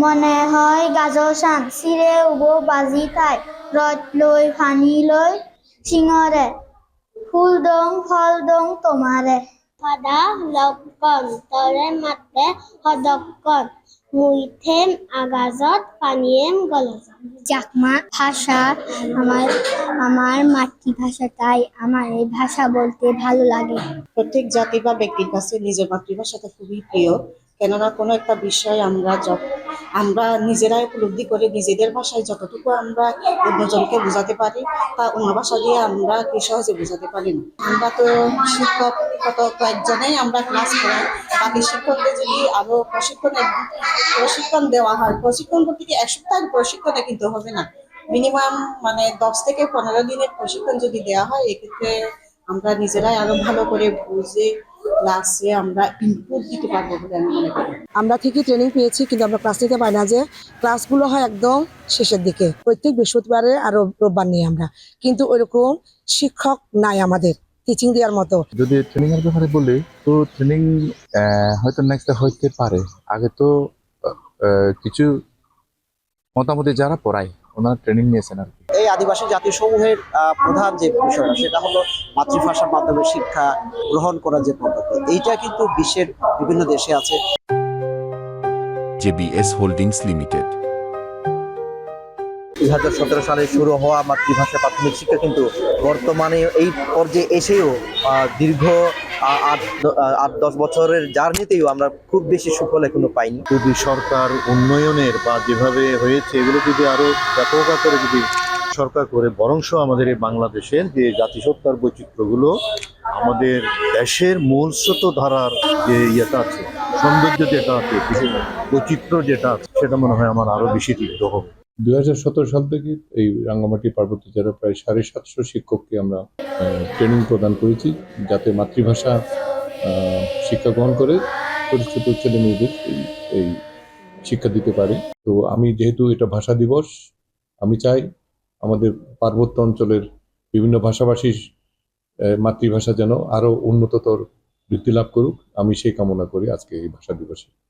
মনে হয় গাজৰ চান চিৰে উব বাজি খাই ৰদ লৈ ফানি লৈ চিঙৰে ফুল দং ফল দং তোমাৰে সদা লক্ষণ তৰে মাতে সদক্ষণ মুইথেম আগাজত পানিয়েম গলজত চাকমা ভাষা আমার মাতৃভাষা, তাই আমার এই ভাষা বলতে ভালো লাগে। প্রত্যেক জাতি বা ব্যক্তির কাছে নিজের মাতৃভাষাটা খুবই প্রিয়। কেননা কোনো একটা বিষয় আমরা নিজেরাই উপলব্ধি করে নিজেদের ভাষায় যতটুকু আমরা অন্যজনকে বোঝাতে পারি তা অন্য ভাষা দিয়ে আমরা কি সহজে বোঝাতে পারি না। আমরা তো শিক্ষক কত কয়েকজনেই আমরা ক্লাস করাই, বাকি শিক্ষকদের যদি আরো প্রশিক্ষণ দেওয়া হয়, প্রশিক্ষণ বলতে কি এক সপ্তাহের প্রশিক্ষণে কিন্তু হবে না, মিনিমাম মানে 10 থেকে 15 দিনের প্রশিক্ষণ যদি দেওয়া হয়, এক্ষেত্রে আমরা নিজেরাই আরো ভালো করে বুঝে ক্লাসে আমরা ইনপুট দিতে পারবো বলে আমি মনে করি। আমরা ঠিকই ট্রেনিং পেয়েছি, কিন্তু আমরা ক্লাস নিতে পারি না। যে ক্লাসগুলো হয় একদম শেষের দিকে, প্রত্যেক বৃহস্পতিবারে আর রোববার নিয়ে আমরা, কিন্তু ওইরকম শিক্ষক নাই আমাদের টিচিং দেওয়ার মতো। যদি ট্রেনিং এর ব্যাপারে বলি, তো ট্রেনিং হয়তো নেক্সট হইতে পারে। আগে তো কিছু মতামতে যারা পড়ায় ওনারা ট্রেনিং নিয়েছেন আর কি। এই আদিবাসী জাতি সমূহের প্রধান যে বিষয়টা সেটা হলো মাতৃভাষার মাধ্যমে শিক্ষা গ্রহণ করার যে পদ্ধতি, এইটা কিন্তু বিশ্বের বিভিন্ন দেশে আছে। JBS হোল্ডিংস লিমিটেড 2017 সালে শুরু হওয়া মাতৃভাষা প্রাথমিক শিক্ষা কিন্তু বর্তমানে এই পর্যায়ে এসেও দীর্ঘ 8-10 বছরের জার্নিতেও আমরা খুব বেশি সুফল এখনো পাইনি। যদি সরকার উন্নয়নের বা যেভাবে হয়েছে এগুলো যদি আরো ব্যাপক আকারে যদি সরকার করে, বরংশ আমাদের এই বাংলাদেশের যে জাতিসত্তার বৈচিত্র্যগুলো, আমাদের দেশের মূল স্রোত ধারার যে ইয়েটা আছে, সৌন্দর্য যেটা আছে, বৈচিত্র্য যেটা আছে, সেটা মনে হয় আমার আরো বেশি তীব্র হবে। 2017 সাল থেকে এই রাঙ্গামাটি পার্বত্য জেলার প্রায় 750 শিক্ষককে আমরা ট্রেনিং প্রদান করেছি, যাতে মাতৃভাষা শিক্ষা গ্রহণ করে ছোট ছোট ছেলে মেয়েদের এই শিক্ষা দিতে পারে। তো আমি যেহেতু এটা ভাষা দিবস, আমি চাই আমাদের পার্বত্য অঞ্চলের বিভিন্ন ভাষাভাষীর মাতৃভাষা যেন আরো উন্নততর বৃদ্ধি লাভ করুক। আমি সেই কামনা করি আজকে এই ভাষা দিবসে।